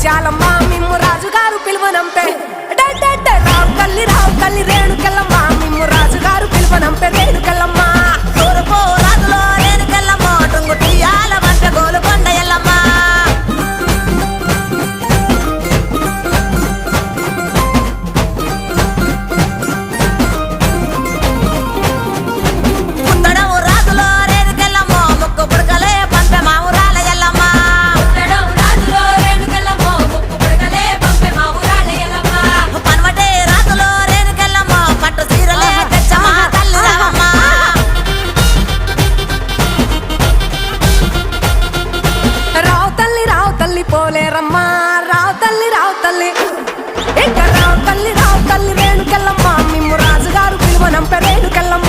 ముత్యాలమ్మ మిమ్ము రాజుగారు పిలువనంపే రావు తల్లి రేణుకెళ్ళమ్మ మిమ్ము రాజుగారు పిలువనంపే రేణుకెళ్ళమ్మ తూర్పు రాజులో రేణుకెళ్ళమ్మ టుంగు టీయాల వంట గోలుకొండ ఎల్లమ్మ పుత్తడము రాజులో రేణుకెళ్ళమ్మ ముక్కు పుడకలే పంపె మా ఊరాల ఎల్లమ్మ పనవటే రాజులో రేణుకెళ్ళమ్మ పట్టు చీరలే తెచ్చమ్మ తల్లి రావమ్మ రావు తల్లి పోలేరమ్మ రావు తల్లి ఇంకా రావు తల్లి రేణుకెళ్ళమ్మ మిమ్ము రాజుగారు పిలువనంపే రేణుకెళ్ళమ్మ